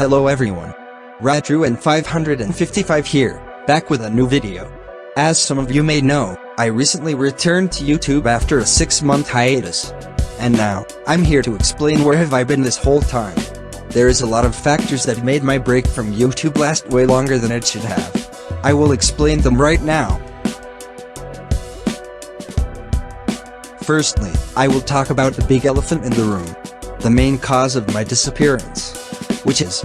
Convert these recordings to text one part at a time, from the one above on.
Hello everyone. Ratru and 555 here, back with a new video. As some of you may know, I recently returned to YouTube after a 6-month hiatus. And now, I'm here to explain where have I been this whole time. There is a lot of factors that made my break from YouTube last way longer than it should have. I will explain them right now. Firstly, I will talk about the big elephant in the room. The main cause of my disappearance. Which is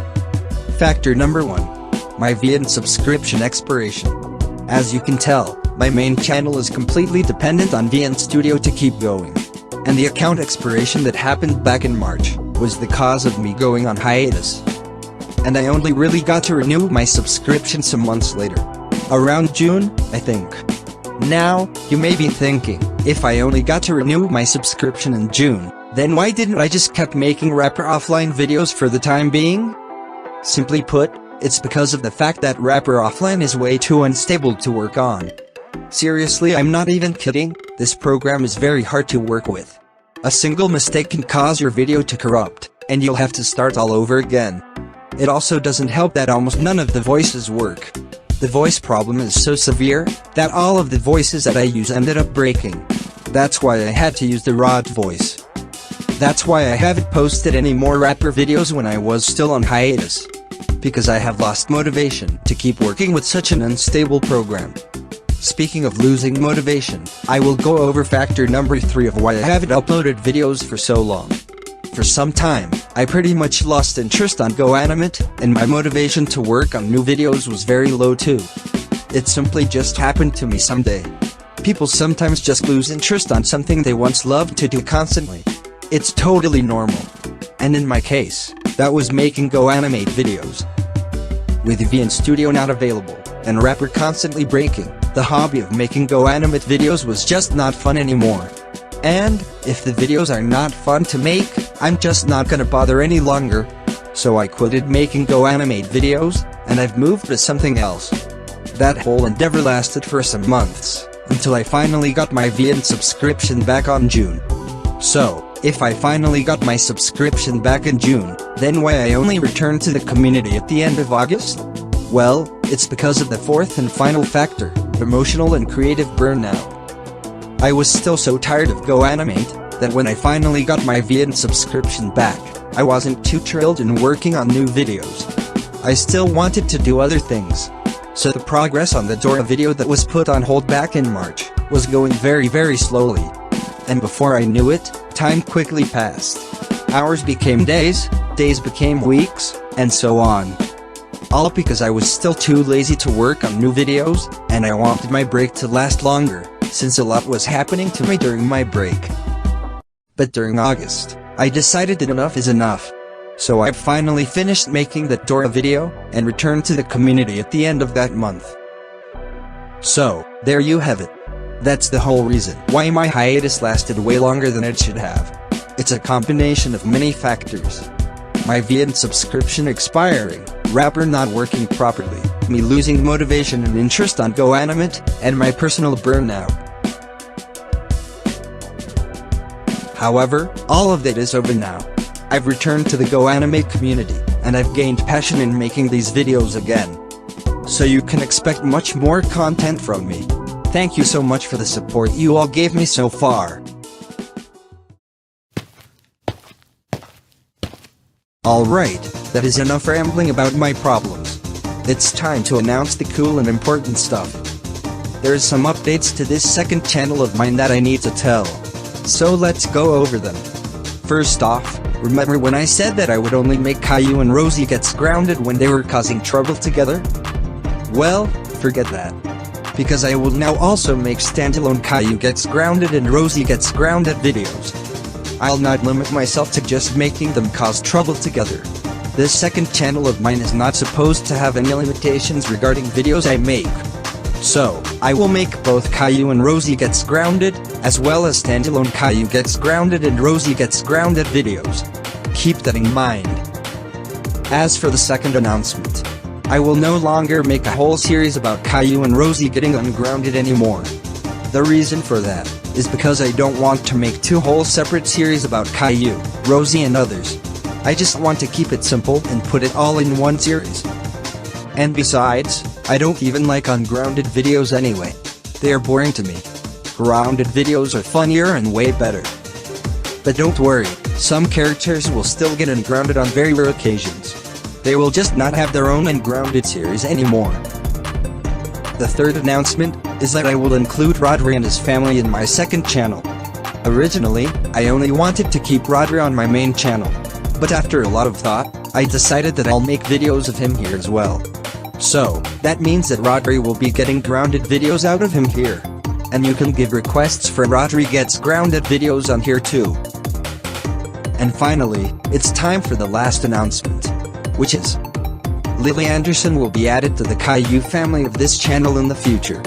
factor number 1. My VN subscription expiration. As you can tell, my main channel is completely dependent on VN Studio to keep going. And the account expiration that happened back in March was the cause of me going on hiatus. And I only really got to renew my subscription some months later. Around June, I think. Now, you may be thinking, if I only got to renew my subscription in June, then why didn't I just kept making Rapper Offline videos for the time being? Simply put, it's because of the fact that Rapper Offline is way too unstable to work on. Seriously, I'm not even kidding, this program is very hard to work with. A single mistake can cause your video to corrupt, and you'll have to start all over again. It also doesn't help that almost none of the voices work. The voice problem is so severe, that all of the voices that I use ended up breaking. That's why I had to use the raw voice. That's why I haven't posted any more rapper videos when I was still on hiatus. Because I have lost motivation to keep working with such an unstable program. Speaking of losing motivation, I will go over factor number 3 of why I haven't uploaded videos for so long. For some time, I pretty much lost interest on GoAnimate, and my motivation to work on new videos was very low too. It simply just happened to me someday. People sometimes just lose interest on something they once loved to do constantly. It's totally normal. And in my case, that was making GoAnimate videos. With VN Studio not available, and Rapper constantly breaking, the hobby of making GoAnimate videos was just not fun anymore. And, if the videos are not fun to make, I'm just not gonna bother any longer. So I quitted making GoAnimate videos, and I've moved to something else. That whole endeavor lasted for some months, until I finally got my VN subscription back on June. So, if I finally got my subscription back in June, then why I only returned to the community at the end of August? Well, it's because of the fourth and final factor, emotional and creative burnout. I was still so tired of GoAnimate, that when I finally got my VN subscription back, I wasn't too thrilled in working on new videos. I still wanted to do other things. So the progress on the Dora video that was put on hold back in March, was going very slowly. And before I knew it, time quickly passed. Hours became days, days became weeks, and so on. All because I was still too lazy to work on new videos, and I wanted my break to last longer, since a lot was happening to me during my break. But during August, I decided that enough is enough. So I finally finished making that Dora video, and returned to the community at the end of that month. So, there you have it. That's the whole reason why my hiatus lasted way longer than it should have. It's a combination of many factors. My VN subscription expiring, Rapper not working properly, me losing motivation and interest on GoAnimate, and my personal burnout. However, all of that is over now. I've returned to the GoAnimate community, and I've gained passion in making these videos again. So you can expect much more content from me. Thank you so much for the support you all gave me so far. Alright, that is enough rambling about my problems. It's time to announce the cool and important stuff. There's some updates to this second channel of mine that I need to tell. So let's go over them. First off, remember when I said that I would only make Caillou and Rosie Gets Grounded when they were causing trouble together? Well, forget that. Because I will now also make standalone Caillou Gets Grounded and Rosie Gets Grounded videos. I'll not limit myself to just making them cause trouble together. This second channel of mine is not supposed to have any limitations regarding videos I make. So, I will make both Caillou and Rosie Gets Grounded, as well as standalone Caillou Gets Grounded and Rosie Gets Grounded videos. Keep that in mind. As for the second announcement, I will no longer make a whole series about Caillou and Rosie getting ungrounded anymore. The reason for that is because I don't want to make two whole separate series about Caillou, Rosie and others. I just want to keep it simple and put it all in one series. And besides, I don't even like ungrounded videos anyway. They are boring to me. Grounded videos are funnier and way better. But don't worry, some characters will still get ungrounded on very rare occasions. They will just not have their own ungrounded series anymore. The third announcement is that I will include Rodri and his family in my second channel. Originally, I only wanted to keep Rodri on my main channel. But after a lot of thought, I decided that I'll make videos of him here as well. So, that means that Rodri will be getting grounded videos out of him here. And you can give requests for Rodri Gets Grounded videos on here too. And finally, it's time for the last announcement. Which is, Lily Anderson will be added to the Caillou family of this channel in the future.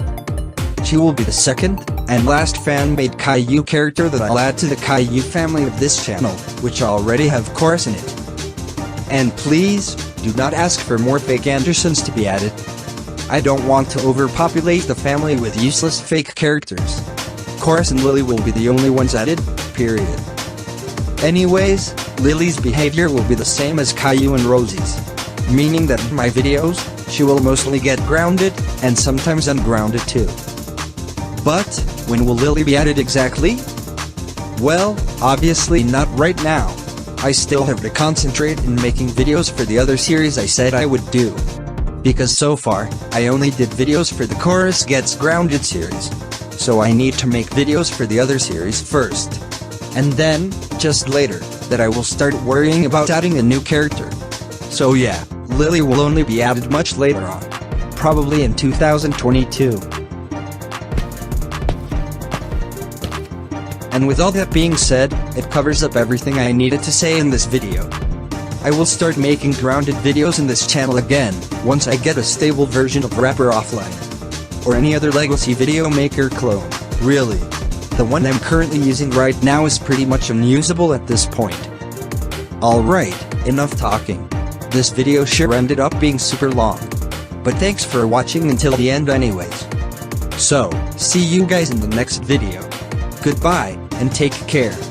She will be the second and last fan-made Caillou character that I'll add to the Caillou family of this channel, which already have Chorus in it. And please, do not ask for more fake Andersons to be added. I don't want to overpopulate the family with useless fake characters. Chorus and Lily will be the only ones added, period. Anyways, Lily's behavior will be the same as Caillou and Rosie's. Meaning that in my videos, she will mostly get grounded, and sometimes ungrounded too. But, when will Lily be added exactly? Well, obviously not right now. I still have to concentrate in making videos for the other series I said I would do. Because so far, I only did videos for the Chorus Gets Grounded series. So I need to make videos for the other series first. And then, just later, that I will start worrying about adding a new character. So yeah, Lily will only be added much later on. Probably in 2022. And with all that being said, it covers up everything I needed to say in this video. I will start making grounded videos in this channel again, once I get a stable version of Rapper Offline. Or any other legacy video maker clone, really. The one I'm currently using right now is pretty much unusable at this point. Alright, enough talking. This video sure ended up being super long. But thanks for watching until the end anyways. So, see you guys in the next video. Goodbye, and take care.